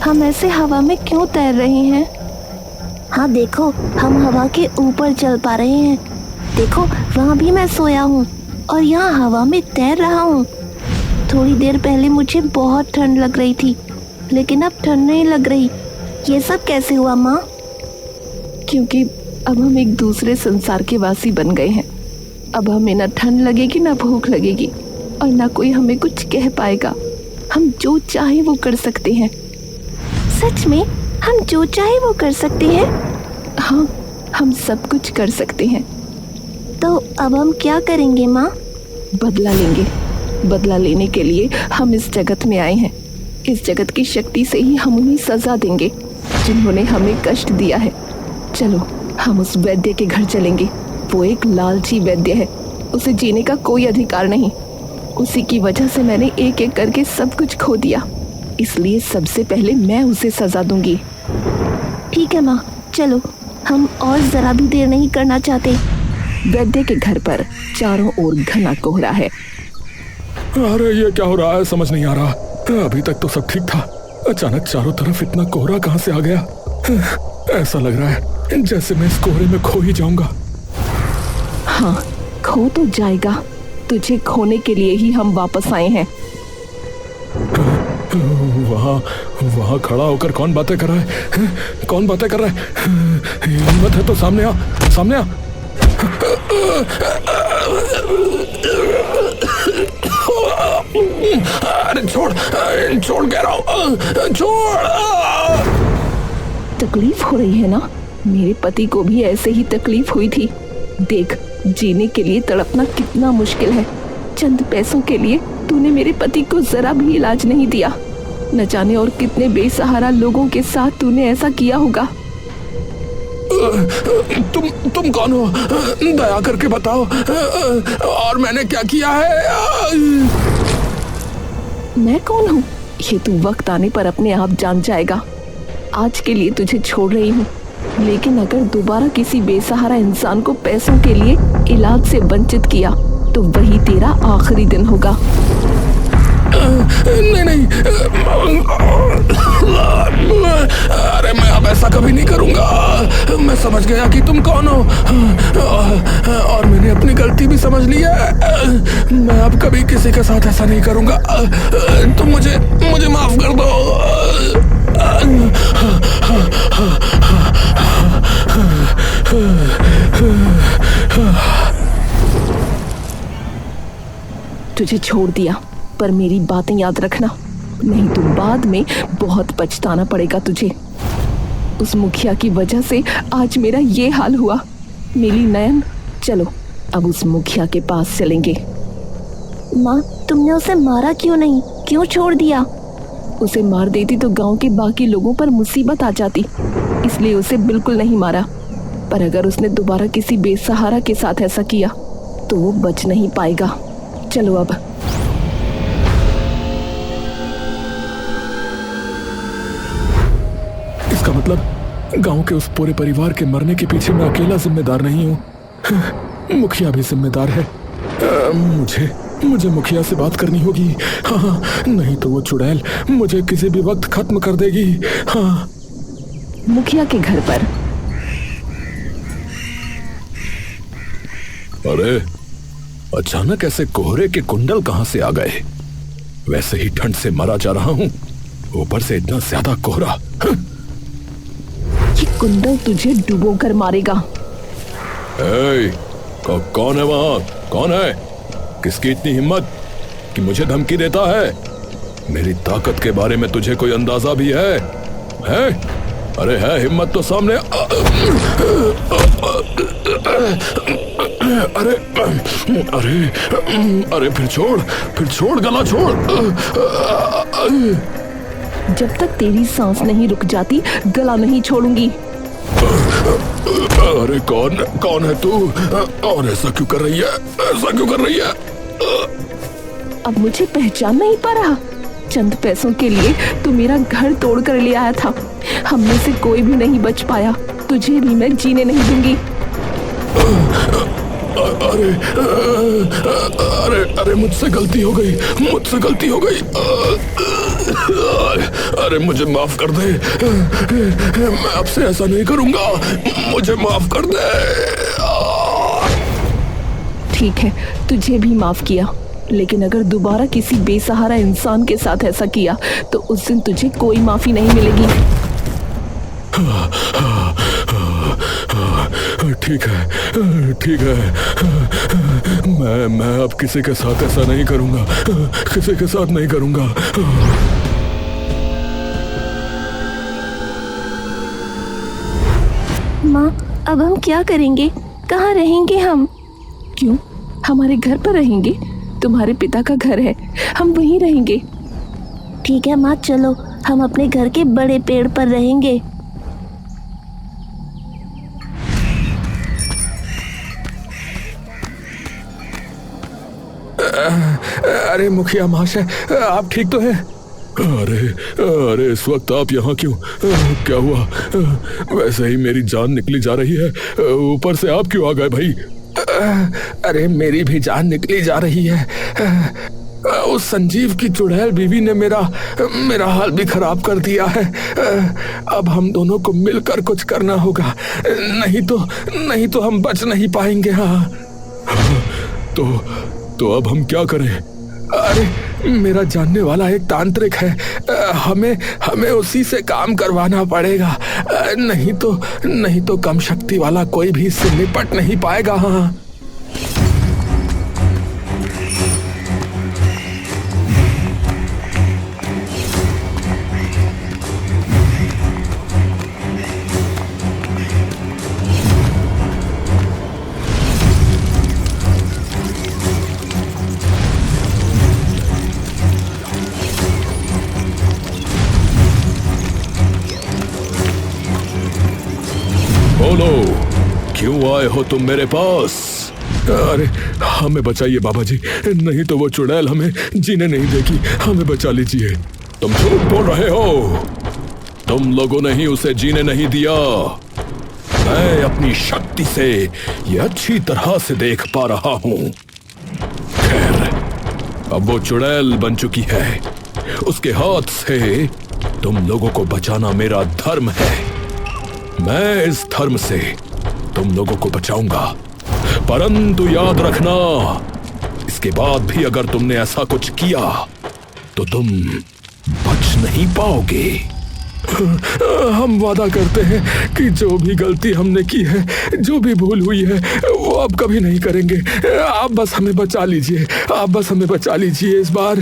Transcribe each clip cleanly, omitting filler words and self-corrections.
हम ऐसे हवा में क्यों तैर रहे हैं? हाँ देखो, हम हवा के ऊपर चल पा रहे हैं। देखो वहाँ भी मैं सोया हूँ और यहाँ हवा में तैर रहा हूँ। थोड़ी देर पहले मुझे बहुत ठंड लग रही थी, लेकिन अब ठंड नहीं लग रही। ये सब कैसे हुआ माँ? क्योंकि अब हम एक दूसरे संसार के वासी बन गए हैं। अब हमें ना ठंड लगेगी, ना भूख लगेगी, और ना कोई हमें कुछ कह पाएगा। हम जो चाहे वो कर सकते हैं। सच में हम जो चाहे वो कर सकते हैं? हाँ, हम सब कुछ कर सकते हैं। तो अब हम क्या करेंगे माँ? बदला लेंगे। बदला लेने के लिए हम इस जगत में आए हैं। इस जगत की शक्ति से ही हम उन्हें सजा देंगे जिन्होंने हमें कष्ट दिया है। चलो हम उस वैद्य के घर चलेंगे। वो एक लालची वैद्य है, उसे जीने का कोई अधिकार नहीं। उसी की वजह से मैंने एक एक करके सब कुछ खो दिया, इसलिए सबसे पहले मैं उसे सजा दूंगी। ठीक है माँ, चलो, हम और जरा भी देर नहीं करना चाहते। वैद्य के घर पर चारों ओर घना कोहरा है। अरे ये क्या हो रहा है, समझ नहीं आ रहा। अभी तक तो सब ठीक था, अचानक चारों तरफ इतना कोहरा कहाँ से आ गया? ऐसा लग रहा है जैसे मैं इस कोहरे में खो ही जाऊंगा। हाँ, खो तो जाएगा। तुझे खोने के लिए ही हम वापस आए हैं। वहाँ खड़ा होकर कौन बातें कर रहा है? कौन बातें कर रहा है? हिम्मत है तो सामने आ, सामने आ। अरे छोड़ कह रहा हूँ, छोड़। तकलीफ हो रही है ना? मेरे पति को भी ऐसे ही तकलीफ हुई थी। देख, जीने के लिए तड़पना कितना मुश्किल है। चंद पैसों के लिए तूने मेरे पति को जरा भी इलाज नहीं दिया। न जाने और कितने बेसहारा लोगों के साथ तूने ऐसा किया होगा। तुम कौन हो? दया करके बताओ, और मैंने क्या किया है? मैं कौन हूँ ये तू वक्त आने पर अपने आप जान जाएगा। आज के लिए तुझे छोड़ रही हूँ, लेकिन अगर दोबारा किसी बेसहारा इंसान को पैसों के लिए इलाज से वंचित किया तो वही तेरा आखिरी दिन होगा। नहीं, अरे मैं अब ऐसा कभी नहीं करूंगा। मैं समझ गया कि तुम कौन हो, और मैंने अपनी गलती भी समझ ली है। मैं अब कभी किसी के साथ ऐसा नहीं करूंगा। तुम मुझे माफ कर दो। तुझे छोड़ दिया, पर मेरी बातें याद रखना, नहीं तो बाद में बहुत पछताना पड़ेगा तुझे। उस मुखिया की वजह से आज मेरा ये हाल हुआ। मिली नयन, चलो अब उस मुखिया के पास चलेंगे। माँ, तुमने उसे मारा क्यों नहीं? क्यों छोड़ दिया? उसे मार देती तो गांव के बाकी लोगों पर मुसीबत आ जाती, इसलिए उसे बिल्कुल नहीं मारा। पर अगर उसने दोबारा किसी बेसहारा के साथ ऐसा किया तो वो बच नहीं पाएगा। चलो अब। इसका मतलब गांव के उस पूरे परिवार के मरने के पीछे मैं अकेला जिम्मेदार नहीं हूँ, मुखिया भी जिम्मेदार है। मुझे मुखिया से बात करनी होगी। हाँ, नहीं तो वो चुड़ैल मुझे किसी भी वक्त खत्म कर देगी। हाँ। मुखिया के घर पर। अरे अचानक ऐसे कोहरे के कुंडल कहां से आ गए? वैसे ही ठंड से मरा जा रहा हूं, ऊपर से इतना ज्यादा कोहरा। ये कुंडल तुझे डुबो कर मारेगा। कौन है वहां? कौन है? किसकी इतनी हिम्मत कि मुझे धमकी देता है? मेरी ताकत के बारे में तुझे कोई अंदाजा भी है? अरे है हिम्मत तो सामने। अरे फिर छोड़, गला छोड़। जब तक तेरी सांस नहीं रुक जाती गला नहीं छोड़ूंगी। अरे कौन है तू? और ऐसा क्यों कर रही है? अब मुझे पहचान नहीं पा रहा? चंद पैसों के लिए तू मेरा घर तोड़ कर ले आया था। हम में से कोई भी नहीं बच पाया, तुझे भी मैं जीने नहीं दूंगी। अरे मुझसे गलती हो गई। अरे मुझे माफ कर दे, मैं आपसे ऐसा नहीं करूंगा, मुझे माफ कर दे। ठीक है, तुझे भी माफ किया, लेकिन अगर दोबारा किसी बेसहारा इंसान के साथ ऐसा किया तो उस दिन तुझे कोई माफी नहीं मिलेगी। ठीक है, ठीक है, मैं अब किसी के साथ ऐसा नहीं करूंगा, किसी के साथ नहीं करूंगा। माँ, अब हम क्या करेंगे? कहाँ रहेंगे हम? क्यों? हमारे घर पर रहेंगे। तुम्हारे पिता का घर है, हम वहीं रहेंगे। ठीक है माँ, चलो हम अपने घर के बड़े पेड़ पर रहेंगे। अरे मुखिया महाशय, आप ठीक तो हैं? अरे अरे इस वक्त आप यहाँ क्यों? क्या हुआ? वैसे ही मेरी जान निकली जा रही है, ऊपर से आप क्यों आ गए भाई? अरे मेरी भी जान निकली जा रही है। उस संजीव की चुड़ैल बीवी ने मेरा हाल भी खराब कर दिया है। अब हम दोनों को मिलकर कुछ करना होगा, नहीं तो हम बच नहीं पाएंगे। हाँ, तो अब हम क्या करें? अरे मेरा जानने वाला एक तांत्रिक है, हमें उसी से काम करवाना पड़ेगा, नहीं तो कम शक्ति वाला कोई भी इससे निपट नहीं पाएगा। हाँ, बोलो, क्यों आए हो तुम मेरे पास? अरे हमें बचाइए बाबा जी, नहीं तो वो चुड़ैल हमें जीने नहीं देगी, हमें बचा लीजिए। तुम झूठ बोल रहे हो, तुम लोगों ने ही उसे जीने नहीं दिया। मैं अपनी शक्ति से ये अच्छी तरह से देख पा रहा हूं। खैर, अब वो चुड़ैल बन चुकी है, उसके हाथ से तुम लोगों को बचाना मेरा धर्म है। मैं इस धर्म से तुम लोगों को बचाऊंगा, परंतु याद रखना, इसके बाद भी अगर तुमने ऐसा कुछ किया तो तुम बच नहीं पाओगे। हम वादा करते हैं कि जो भी गलती हमने की है, जो भी भूल हुई है, वो अब कभी नहीं करेंगे। आप बस हमें बचा लीजिए, आप बस हमें बचा लीजिए इस बार।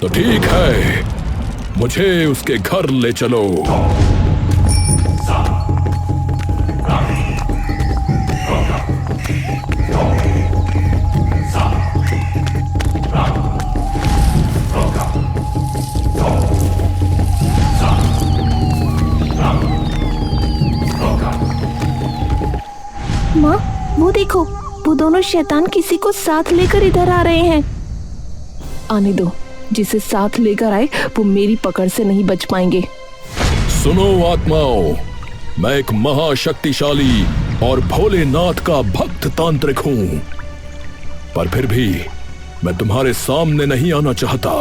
तो ठीक है, मुझे उसके घर ले चलो। माँ, वो देखो, वो दोनों शैतान किसी को साथ लेकर इधर आ रहे हैं। आने दो, जिसे साथ लेकर आए वो मेरी पकड़ से नहीं बच पाएंगे। सुनो आत्माओं, मैं एक महाशक्तिशाली और भोलेनाथ का भक्त तांत्रिक हूं, पर फिर भी मैं तुम्हारे सामने नहीं आना चाहता।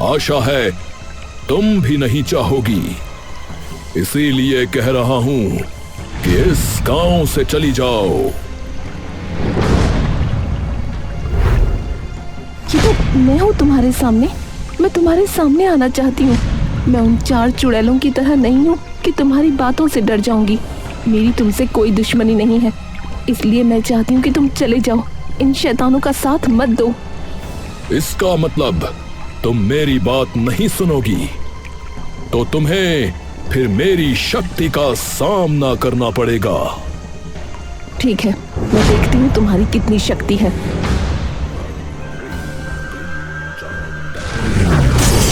आशा है तुम भी नहीं चाहोगी, इसीलिए कह रहा हूं कि इस गांव से चली जाओ। ये तो मैं हूँ तुम्हारे सामने, मैं तुम्हारे सामने आना चाहती हूँ। मैं उन 4 चुड़ैलों की तरह नहीं हूँ कि तुम्हारी बातों से डर जाऊंगी। मेरी तुमसे कोई दुश्मनी नहीं है, इसलिए मैं चाहती हूँ कि तुम चले जाओ, इन शैतानों का साथ मत दो। इसका मतलब तुम मेरी बात नहीं सुनोगी, तो तुम्हें फिर मेरी शक्ति का सामना करना पड़ेगा। ठीक है, मैं देखती हूँ तुम्हारी कितनी शक्ति है।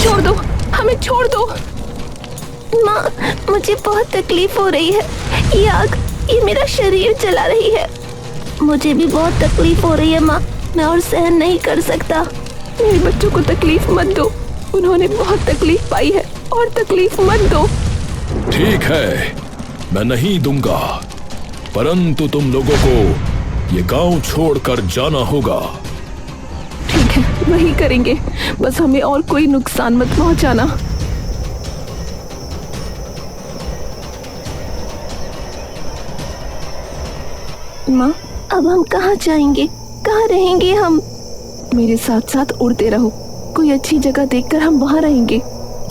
छोड़ दो, हमें छोड़ दो। माँ, मुझे बहुत तकलीफ हो रही है, ये आग, ये मेरा शरीर जला रही है। मुझे भी बहुत तकलीफ हो रही है माँ, मैं और सहन नहीं कर सकता। मेरे बच्चों को तकलीफ मत दो, उन्होंने बहुत तकलीफ पाई है, और तकलीफ मत दो। ठीक है, मैं नहीं दूंगा, परंतु तुम लोगों को ये गांव छोड़कर जाना होगा। ठीक है, वही करेंगे, बस हमें और कोई नुकसान मत पहुंचाना। माँ, अब हम कहाँ जाएंगे? कहाँ रहेंगे हम? मेरे साथ साथ उड़ते रहो। कोई अच्छी जगह देखकर हम वहाँ रहेंगे।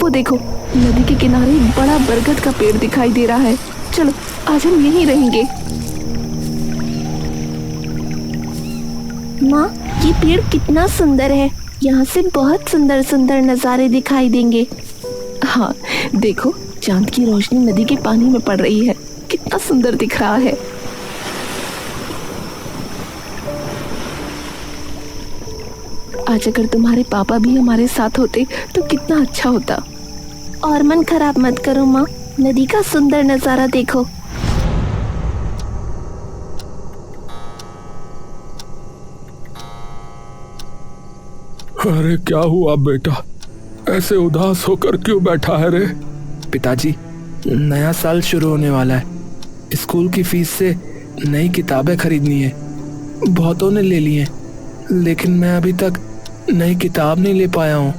वो देखो, नदी के किनारे एक बड़ा बरगद का पेड़ दिखाई दे रहा है। चलो आज हम यहीं रहेंगे। माँ, ये पेड़ कितना सुंदर है। यहाँ से बहुत सुंदर सुंदर नज़ारे दिखाई देंगे। हाँ देखो, चांद की रोशनी नदी के पानी में पड़ रही है। कितना सुंदर दिख रहा है। आज अगर तुम्हारे पापा भी हमारे साथ होते तो कितना अच्छा होता। और मन खराब मत करो माँ, नदी का सुंदर नज़ारा देखो। अरे क्या हुआ बेटा, ऐसे उदास होकर क्यों बैठा है रे? पिताजी, नया साल शुरू होने वाला है। स्कूल की फीस से नई किताबें खरीदनी है। बहुतों ने ले ली हैं, लेकिन मैं अभी तक नई किताब नहीं ले पाया हूँ।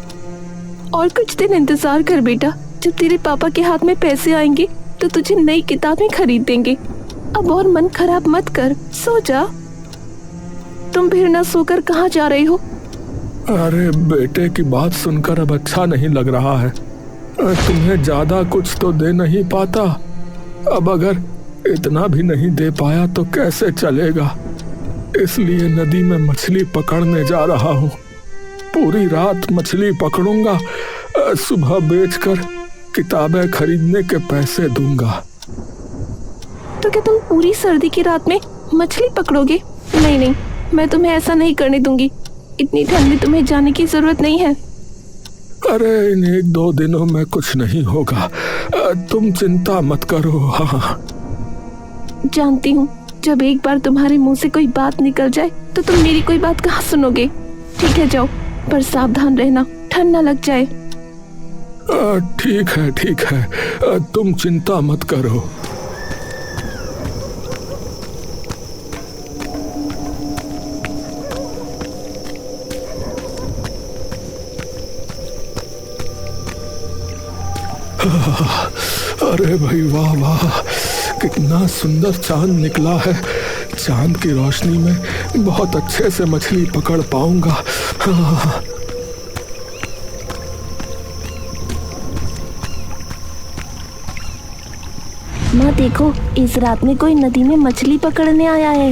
और कुछ दिन इंतजार कर बेटा, जब तेरे पापा के हाथ में पैसे आएंगे तो तुझे नई किताबें खरीद देंगे। अब और मन खराब मत कर, सो जा। तुम फिर न सोकर कहाँ जा रहे हो? अरे बेटे की बात सुनकर अब अच्छा नहीं लग रहा है। तुम्हें ज्यादा कुछ तो दे नहीं पाता, अब अगर इतना भी नहीं दे पाया तो कैसे चलेगा। इसलिए नदी में मछली पकड़ने जा रहा हूँ। पूरी रात मछली पकड़ूंगा, सुबह बेचकर किताबें खरीदने के पैसे दूंगा। तो क्या तुम पूरी सर्दी की रात में मछली पकड़ोगे? नहीं नहीं, मैं तुम्हें ऐसा नहीं करने दूंगी। इतनी ठंड में तुम्हें जाने की जरूरत नहीं है। अरे इन 1-2 दिनों में कुछ नहीं होगा, तुम चिंता मत करो। हाँ जानती हूँ, जब एक बार तुम्हारे मुंह से कोई बात निकल जाए तो तुम मेरी कोई बात कहाँ सुनोगे। ठीक है जाओ, पर सावधान रहना, ठंड न लग जाए। ठीक है, तुम चिंता मत करो। अरे भाई वाह वाह, कितना सुंदर चांद निकला है। चांद की रोशनी में बहुत अच्छे से मछली पकड़ पाऊंगा। हाँ। माँ देखो, इस रात में कोई नदी में मछली पकड़ने आया है।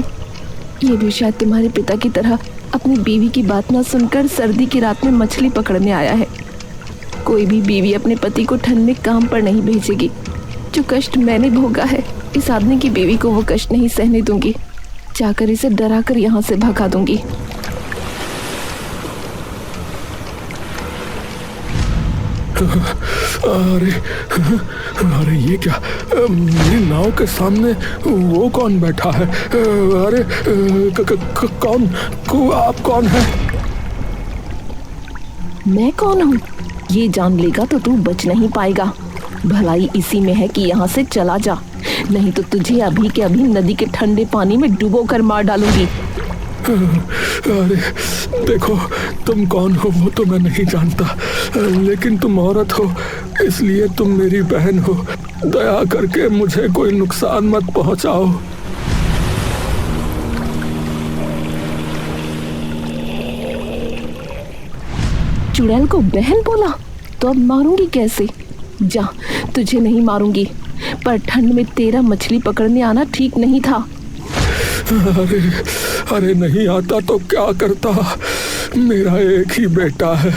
ये भी शायद तुम्हारे पिता की तरह अपनी बीवी की बात न सुनकर सर्दी की रात में मछली पकड़ने आया है। कोई भी बीवी अपने पति को ठंड में काम पर नहीं भेजेगी। जो कष्ट मैंने भोगा है, इस आदमी की बीवी को वो कष्ट नहीं सहने दूंगी। जाकर इसे डरा कर यहाँ से भगा दूंगी। अरे ये क्या, मेरी नाव के सामने वो कौन बैठा है? अरे आप कौन है? मैं कौन हूँ ये जान लेगा तो तू बच नहीं पाएगा। भलाई इसी में है कि यहाँ से चला जा, नहीं तो तुझे अभी के अभी नदी के ठंडे पानी में डुबो कर मार डालूंगी। अरे देखो, तुम कौन हो वो तो मैं नहीं जानता, लेकिन तुम औरत हो, इसलिए तुम मेरी बहन हो। दया करके मुझे कोई नुकसान मत पहुंचाओ। चुड़ैल को बहन बोला तो अब मारूंगी कैसे? जा, तुझे नहीं मारूंगी, पर ठंड में तेरा मछली पकड़ने आना ठीक नहीं था। अरे नहीं आता तो क्या करता, मेरा एक ही बेटा है,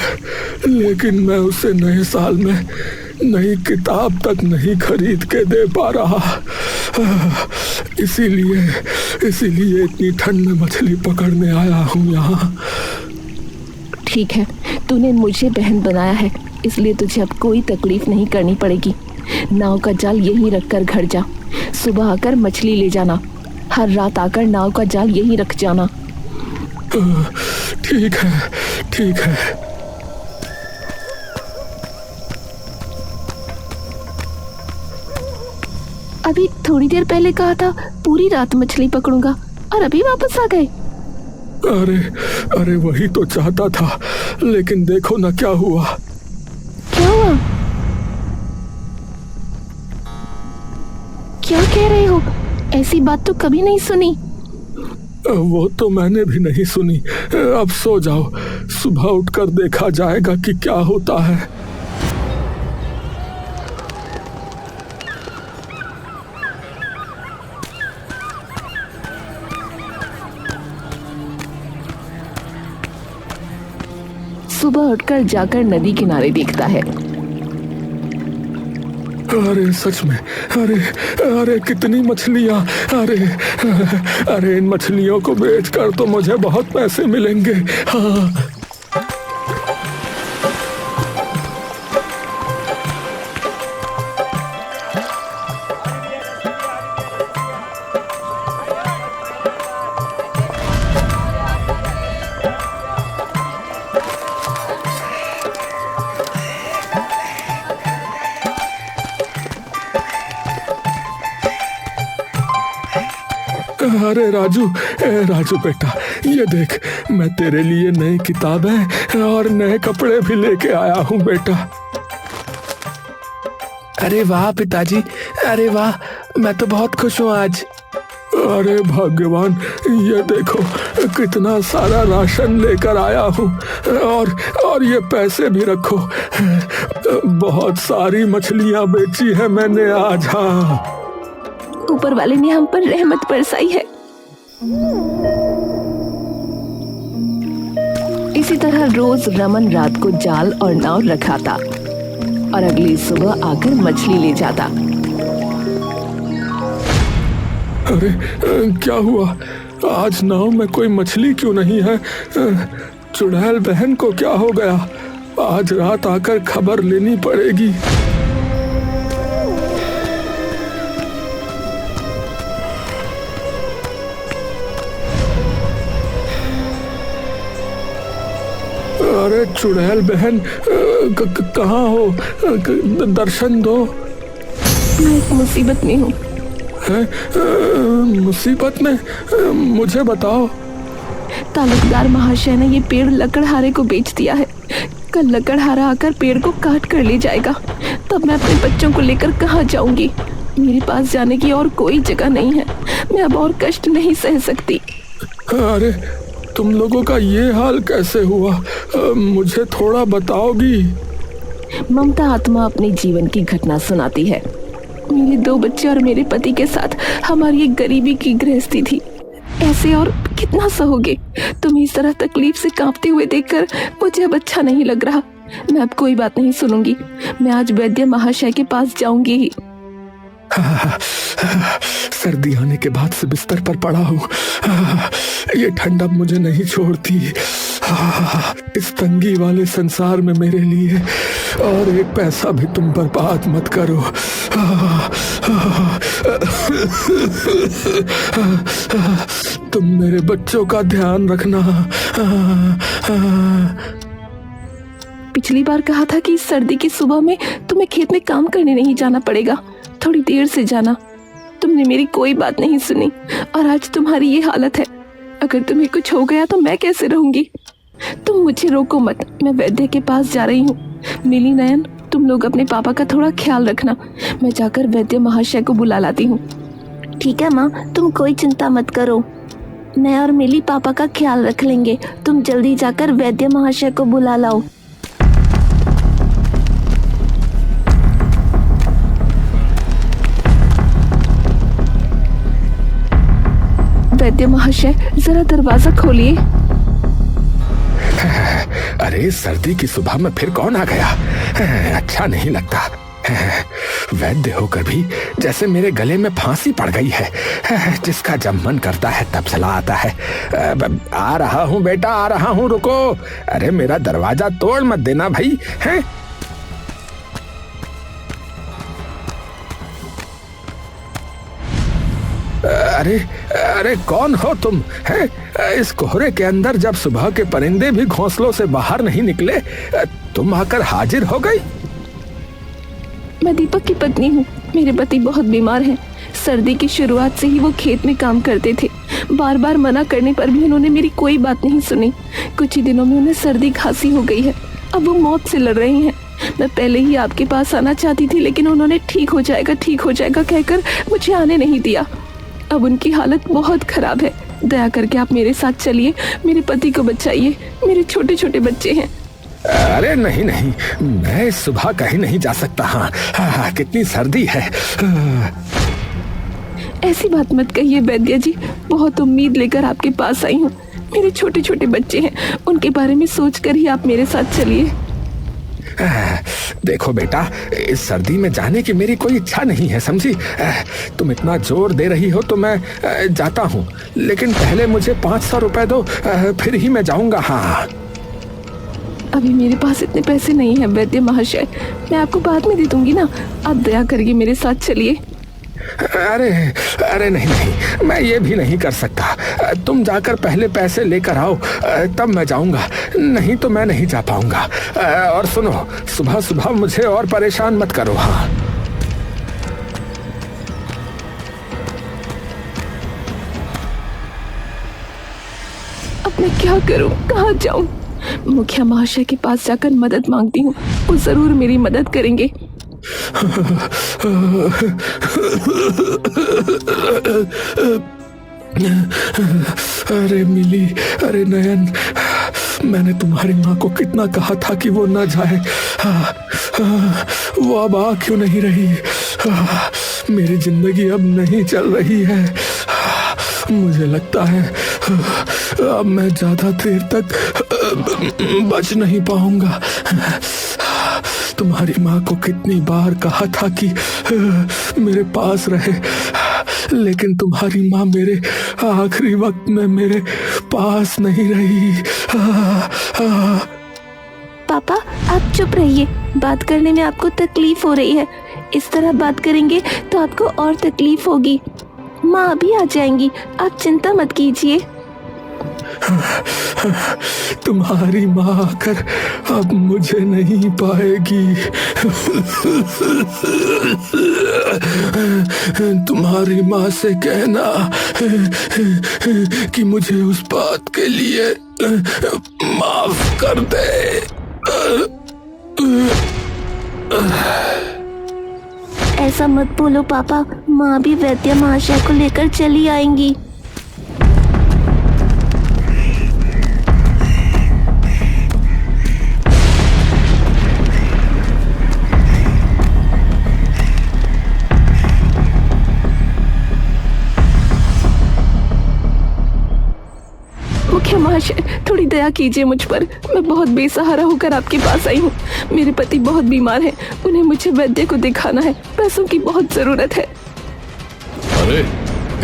लेकिन मैं उसे नए साल में नई किताब तक नहीं खरीद के दे पा रहा। इसीलिए इतनी ठंड में मछली पकड़ने आया हूँ यहाँ। ठीक है, तूने मुझे बहन बनाया है, इसलिए तुझे अब कोई तकलीफ नहीं करनी पड़ेगी। नाव का जाल यहीं रखकर घर जा, सुबह आकर मछली ले जाना। हर रात आकर नाव का जाल यहीं रख जाना। ठीक है। अभी थोड़ी देर पहले कहा था पूरी रात मछली पकड़ूंगा, और अभी वापस आ गए। अरे वही तो चाहता था, लेकिन देखो ना क्या हुआ। क्या हुआ? क्या कह रहे हो? ऐसी बात तो कभी नहीं सुनी। वो तो मैंने भी नहीं सुनी। अब सो जाओ, सुबह उठकर देखा जाएगा कि क्या होता है। सुबह उठकर जाकर नदी किनारे देखता है। अरे सच में, अरे अरे कितनी मछलियाँ! अरे अरे इन मछलियों को बेचकर तो मुझे बहुत पैसे मिलेंगे। हाँ। अरे राजू, राजू बेटा, ये देख, मैं तेरे लिए नई किताबें और नए कपड़े भी लेके आया हूँ बेटा। अरे वाह पिताजी, अरे वाह, मैं तो बहुत खुश हूँ आज। अरे भगवान, ये देखो कितना सारा राशन लेकर आया हूँ, और ये पैसे भी रखो। बहुत सारी मछलियाँ बेची है मैंने आज। हाँ, ऊपर वाले ने हम पर रहमत बरसाई है। इसी तरह रोज रमन रात को जाल और नाव रखाता और अगली सुबह आकर मछली ले जाता। अरे क्या हुआ? आज नाव में कोई मछली क्यों नहीं है? चुड़ैल बहन को क्या हो गया? आज रात आकर खबर लेनी पड़ेगी। अरे चुड़ैल बहन, कहाँ हो? दर्शन दो। मैं एक मुसीबत में हूँ। मुसीबत में? मुझे बताओ। तालुकदार महाशय ने ये पेड़ लकड़हारे को बेच दिया है। कल लकड़हारा आकर पेड़ को काट कर ले जाएगा। तब मैं अपने बच्चों को लेकर कहाँ जाऊंगी? मेरे पास जाने की और कोई जगह नहीं है। मैं अब और कष्ट नहीं सह सकती। अरे तुम लोगों का ये हाल कैसे हुआ? मुझे थोड़ा बताओगी? ममता आत्मा अपने जीवन की घटना सुनाती है। मेरे 2 बच्चे और मेरे पति के साथ हमारी एक गरीबी की गृहस्थी थी। ऐसे और कितना सहोगे? तुम्हें इस तरह तकलीफ से कांपते हुए देखकर मुझे अब अच्छा नहीं लग रहा। मैं अब कोई बात नहीं सुनूंगी। मैं आज वैद्य महाशय के पास जाऊंगी ही। सर्दी आने के बाद से बिस्तर पर पड़ा हूँ। ये ठंडक मुझे नहीं छोड़ती। इस तंगी वाले संसार में मेरे लिए और एक पैसा भी तुम बर्बाद मत करो। तुम मेरे बच्चों का ध्यान रखना। पिछली बार कहा था कि इस सर्दी की सुबह में तुम्हें खेत में काम करने नहीं जाना पड़ेगा, थोड़ी देर से जाना। तुमने मेरी कोई बात नहीं सुनी और आज तुम्हारी ये हालत है। अगर तुम्हें कुछ हो गया तो मैं कैसे रहूंगी? तुम मुझे रोको मत, मैं वैद्य के पास जा रही हूँ। मिली, नयन, तुम लोग अपने पापा का थोड़ा ख्याल रखना। मैं जाकर वैद्य महाशय को बुला लाती हूँ। ठीक है माँ, तुम कोई चिंता मत करो। मैं और मिली पापा का ख्याल रख लेंगे। तुम जल्दी जाकर वैद्य महाशय को बुला लाओ। वैद्य महाशय, जरा दरवाजा खोलिए। अरे सर्दी की सुबह में फिर कौन आ गया? अच्छा नहीं लगता। वैद्य होकर भी जैसे मेरे गले में फांसी पड़ गई है। जिसका जब मन करता है तब चला आता है। आ रहा हूँ बेटा, आ रहा हूँ, रुको। अरे मेरा दरवाजा तोड़ मत देना भाई। हैं? अरे अरे कौन हो तुम? हैं? इस कोहरे के अंदर जब सुबह के परिंदे भी घोंसलों से बाहर नहीं निकले, तुम आकर हाजिर हो गई। मैं दीपक की पत्नी हूँ। मेरे पति बहुत बीमार हैं। सर्दी की शुरुआत से ही वो खेत में काम करते थे। बार बार मना करने पर भी उन्होंने मेरी कोई बात नहीं सुनी। कुछ ही दिनों में उन्हें सर्दी खांसी हो गई है। अब वो मौत से लड़ रही हैं। मैं पहले ही आपके पास आना चाहती थी, लेकिन उन्होंने ठीक हो जाएगा कहकर मुझे आने नहीं दिया। अब उनकी हालत बहुत खराब है। दया करके आप मेरे साथ चलिए, मेरे पति को बचाइए, मेरे छोटे छोटे बच्चे हैं। अरे नहीं नहीं, मैं इस सुबह कहीं नहीं जा सकता। हाँ, कितनी सर्दी है। ऐसी बात मत कहिए वैद्य जी, बहुत उम्मीद लेकर आपके पास आई हूँ। मेरे छोटे छोटे बच्चे हैं, उनके बारे में सोचकर ही आप मेरे साथ चलिए। देखो बेटा, इस सर्दी में जाने की मेरी कोई इच्छा नहीं है, समझी। तुम इतना जोर दे रही हो तो मैं जाता हूँ, लेकिन पहले मुझे 500 रुपए दो, फिर ही मैं जाऊंगा। हाँ, अभी मेरे पास इतने पैसे नहीं हैं वैद्य महाशय, मैं आपको बाद में दे दूंगी ना। आप दया करिए मेरे साथ चलिए। अरे नहीं नहीं, मैं ये भी नहीं कर सकता। तुम जाकर पहले पैसे लेकर आओ, तब मैं जाऊंगा, नहीं तो मैं नहीं जा पाऊंगा। और सुनो, सुबह सुबह मुझे और परेशान मत करो। हाँ, अब मैं क्या करूं, कहाँ जाऊं? मुखिया महाशय के पास जाकर मदद मांगती हूँ, वो जरूर मेरी मदद करेंगे। अरे मिली, अरे नयन, मैंने तुम्हारी माँ को कितना कहा था कि वो ना जाए। वो अब आ क्यों नहीं रही? मेरी जिंदगी अब नहीं चल रही है। मुझे लगता है अब मैं ज्यादा देर तक बच नहीं पाऊंगा। तुम्हारी माँ को कितनी बार कहा था कि मेरे पास रहे, लेकिन तुम्हारी माँ मेरे आखिरी वक्त में मेरे पास नहीं रही। पापा आप चुप रहिए, बात करने में आपको तकलीफ हो रही है। इस तरह बात करेंगे तो आपको और तकलीफ होगी। माँ अभी आ जाएंगी, आप चिंता मत कीजिए। तुम्हारी माँ आकर अब मुझे नहीं पाएगी। तुम्हारी माँ से कहना कि मुझे उस बात के लिए माफ कर दे। ऐसा मत बोलो पापा, माँ भी वैद्य महाशय को लेकर चली आएंगी। मुखिया महाशय, थोड़ी दया कीजिए मुझ पर, मैं बहुत बेसहारा होकर आपके पास आई हूँ। मेरे पति बहुत बीमार हैं, उन्हें मुझे वैद्य को दिखाना है, पैसों की बहुत जरूरत है। अरे,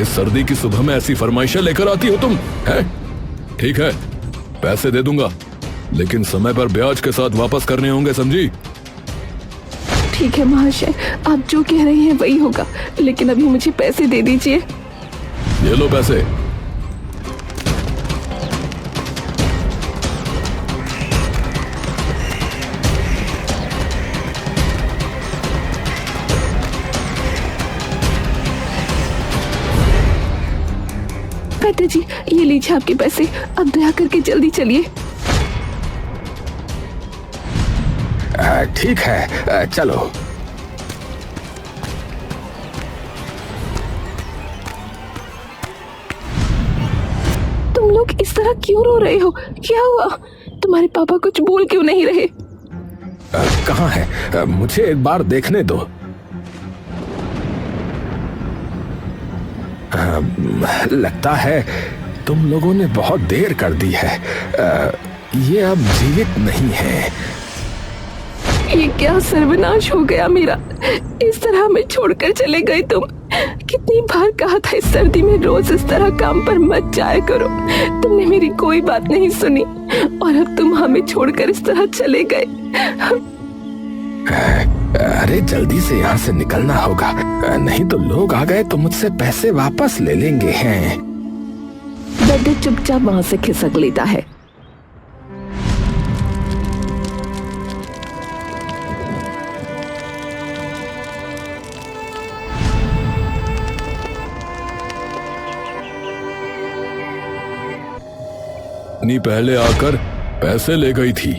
इस सर्दी की सुबह में ऐसी फरमाइशें लेकर आती हो तुम, हैं? ठीक है, पैसे दे दूंगा, लेकिन समय पर ब्याज के साथ वापस करने होंगे, समझी? ठीक है महाशय, आप जो कह रहे हैं वही होगा, लेकिन अभी मुझे पैसे दे दीजिए। ये लो पैसे। वैद्य जी, ये लीजिए आपके पैसे, अब दया करके जल्दी चलिए। ठीक है, चलो। तुम लोग इस तरह क्यों रो रहे हो? क्या हुआ? तुम्हारे पापा कुछ बोल क्यों नहीं रहे? कहाँ है? मुझे एक बार देखने दो। लगता है तुम लोगों ने बहुत देर कर दी है। ये अब जीवित नहीं है। ये क्या सर्वनाश हो गया मेरा, इस तरह हमें छोड़कर चले गए तुम। कितनी बार कहा था इस सर्दी में रोज इस तरह काम पर मत जाया करो, तुमने मेरी कोई बात नहीं सुनी और अब तुम हमें छोड़कर इस तरह चले गए। अरे जल्दी से यहाँ से निकलना होगा, नहीं तो लोग आ गए तो मुझसे पैसे वापस ले लेंगे। हैं वैद्य चुपचाप वहां से खिसक लेता है। इतनी पहले आकर पैसे ले गई थी।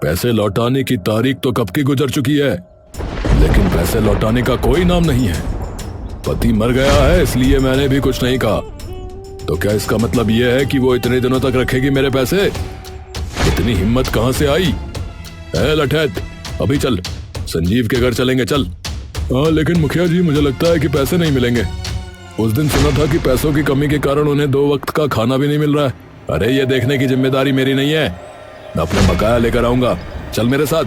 पैसे लौटाने की तारीख तो कब की गुजर चुकी है, लेकिन पैसे लौटाने का कोई नाम नहीं है। पति मर गया है इसलिए मैंने भी कुछ नहीं कहा। तो क्या इसका मतलब यह है कि वो इतने दिनों तक रखेगी मेरे पैसे? इतनी हिम्मत कहां से आई? ए लठैत, अभी चल, संजीव के घर चलेंगे, चल। हाँ लेकिन मुखिया जी, मुझे लगता है कि पैसे नहीं मिलेंगे। उस दिन सुना था कि पैसों की कमी के कारण उन्हें 2 वक्त का खाना भी नहीं मिल रहा है। अरे ये देखने की जिम्मेदारी मेरी नहीं है, मैं अपना बकाया लेकर आऊंगा, चल मेरे साथ।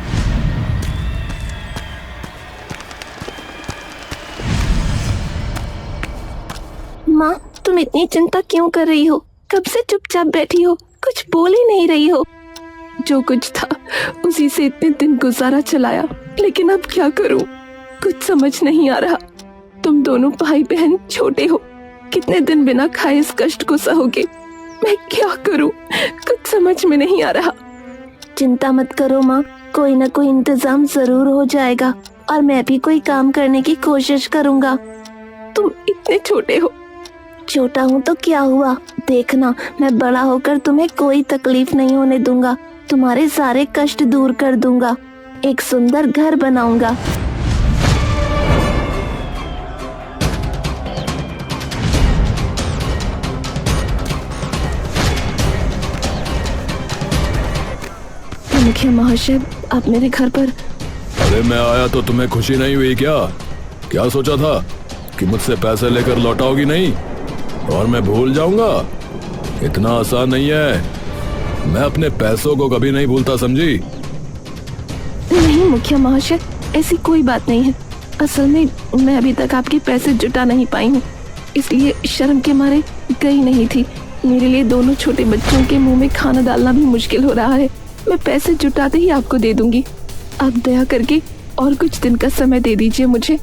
माँ, तुम इतनी चिंता क्यों कर रही हो? कब से चुपचाप बैठी हो, कुछ बोल ही नहीं रही हो। जो कुछ था उसी से इतने दिन गुजारा चलाया, लेकिन अब क्या करूं, कुछ समझ नहीं आ रहा। तुम दोनों भाई बहन छोटे हो, कितने दिन बिना खाए इस कष्ट को सहोगे? मैं क्या करूं, कुछ समझ में नहीं आ रहा। चिंता मत करो माँ, कोई ना कोई इंतजाम जरूर हो जाएगा और मैं भी कोई काम करने की कोशिश करूँगा। तुम इतने छोटे हो। छोटा हूँ तो क्या हुआ, देखना मैं बड़ा होकर तुम्हें कोई तकलीफ नहीं होने दूंगा, तुम्हारे सारे कष्ट दूर कर दूंगा, एक सुंदर घर बनाऊंगा। मुखिया महाशय, आप मेरे घर पर। अरे मैं आया तो तुम्हें खुशी नहीं हुई क्या? क्या सोचा था कि मुझसे पैसे लेकर लौटाओगी नहीं और मैं भूल जाऊंगा? इतना आसान नहीं है, मैं अपने पैसों को कभी नहीं भूलता, समझी? नहीं मुखिया महाशय, ऐसी कोई बात नहीं है। असल में मैं अभी तक आपके पैसे जुटा नहीं पाई हूँ, इसलिए शर्म के मारे गई नहीं थी। मेरे लिए दोनों छोटे बच्चों के मुंह में खाना डालना भी मुश्किल हो रहा है। मैं पैसे जुटाते ही आपको दे दूंगी, आप दया करके और कुछ दिन का समय दे दीजिए मुझे।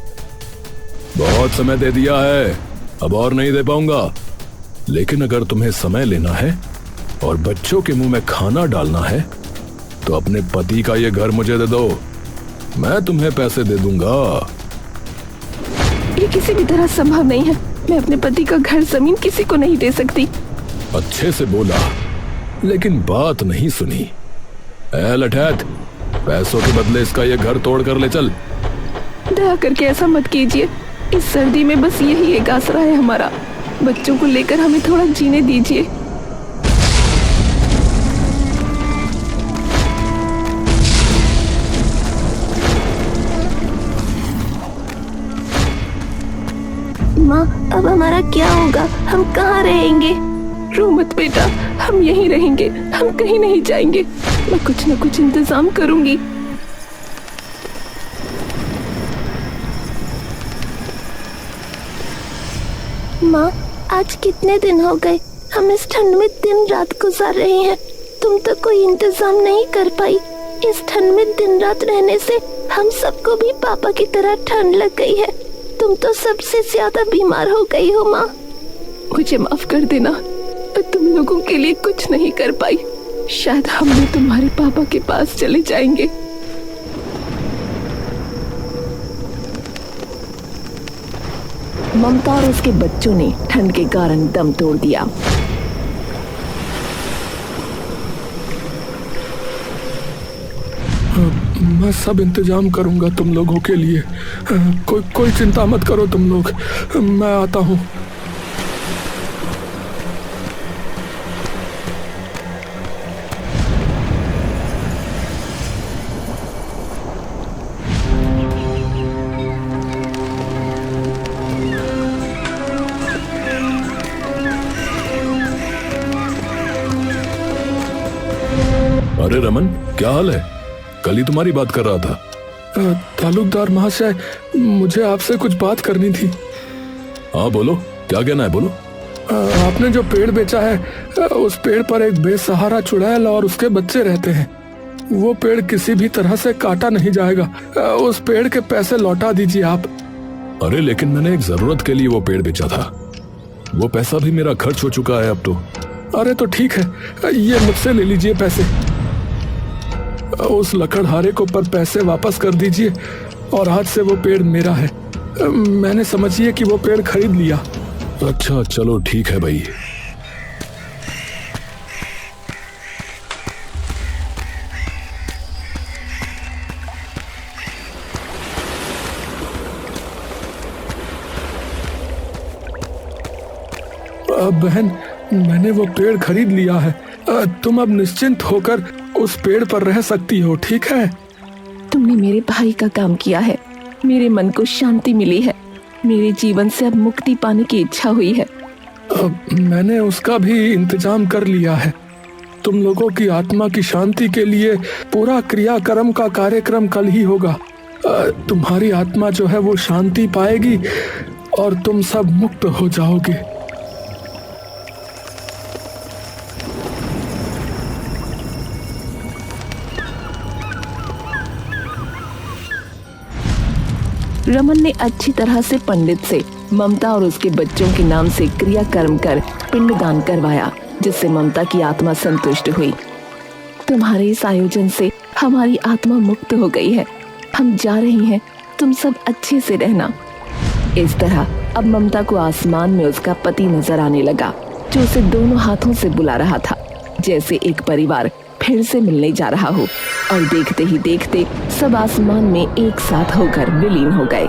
बहुत समय दे दिया है, अब और नहीं दे पाऊंगा। लेकिन अगर तुम्हें समय लेना है और बच्चों के मुंह में खाना डालना है तो अपने पति का ये घर मुझे दे दो, मैं तुम्हें पैसे दे दूंगा। ये किसी भी तरह संभव नहीं है, मैं अपने पति का घर जमीन किसी को नहीं दे सकती। अच्छे से बोला लेकिन बात नहीं सुनी। ए लठैत, पैसों के बदले इसका ये घर तोड़ कर ले चल। दया करके ऐसा मत कीजिए, इस सर्दी में बस यही एक आसरा है हमारा। बच्चों को लेकर हमें थोड़ा जीने दीजिए। माँ, अब हमारा क्या होगा, हम कहाँ रहेंगे? रो मत बेटा, हम यहीं रहेंगे, हम कहीं नहीं जाएंगे। मैं कुछ न कुछ इंतजाम करूंगी। माँ, आज कितने दिन हो गए हम इस ठंड में दिन रात गुजार रहे हैं, तुम तो कोई इंतजाम नहीं कर पाई। इस ठंड में दिन रात रहने से हम सबको भी पापा की तरह ठंड लग गई है, तुम तो सबसे ज्यादा बीमार हो गई हो माँ। मुझे माफ कर देना, मैं तुम लोगों के लिए कुछ नहीं कर पाई। शायद हम भी तुम्हारे पापा के पास चले जाएंगे। ममता और उसके बच्चों ने ठंड के कारण दम तोड़ दिया। मैं सब इंतजाम करूंगा तुम लोगों के लिए, कोई चिंता मत करो तुम लोग, मैं आता हूँ। अरे रमन, क्या हाल है? कल ही तुम्हारी बात कर रहा था। तालुकदार महाशय, मुझे आपसे कुछ बात करनी थी। हाँ बोलो, क्या कहना है, बोलो। आपने जो पेड़ बेचा है, उस पेड़ पर एक बेसहारा चुड़ैल और उसके बच्चे रहते हैं। वो पेड़ किसी भी तरह से काटा नहीं जाएगा, उस पेड़ के पैसे लौटा दीजिए आप। अरे लेकिन मैंने एक जरूरत के लिए वो पेड़ बेचा था, वो पैसा भी मेरा खर्च हो चुका है अब तो। अरे तो ठीक है, ये मुझसे ले लीजिए पैसे, उस लकड़हारे को पर पैसे वापस कर दीजिए और आज से वो पेड़ मेरा है। मैंने समझिए कि वो पेड़ खरीद लिया। अच्छा चलो ठीक है भाई। बहन, मैंने वो पेड़ खरीद लिया है। तुम अब निश्चिंत होकर उस पेड़ पर रह सकती हो, ठीक है? तुमने मेरे भाई का काम किया है, मेरे मन को शांति मिली है, मेरे जीवन से अब मुक्ति पाने की इच्छा हुई है। मैंने उसका भी इंतजाम कर लिया है। तुम लोगों की आत्मा की शांति के लिए पूरा क्रियाक्रम का कार्यक्रम कल ही होगा। तुम्हारी आत्मा जो है वो शांति पाएगी और तुम सब मुक्त हो जाओगे। रमन ने अच्छी तरह से पंडित से ममता और उसके बच्चों के नाम से क्रियाकर्म कर पिंडदान करवाया, जिससे ममता की आत्मा संतुष्ट हुई। तुम्हारे इस आयोजन से हमारी आत्मा मुक्त हो गई है, हम जा रही हैं, तुम सब अच्छे से रहना। इस तरह अब ममता को आसमान में उसका पति नजर आने लगा, जो उसे दोनों हाथों से बुला रहा था, जैसे एक परिवार फिर से मिलने जा रहा हो। और देखते ही देखते सब आसमान में एक साथ होकर विलीन हो गए।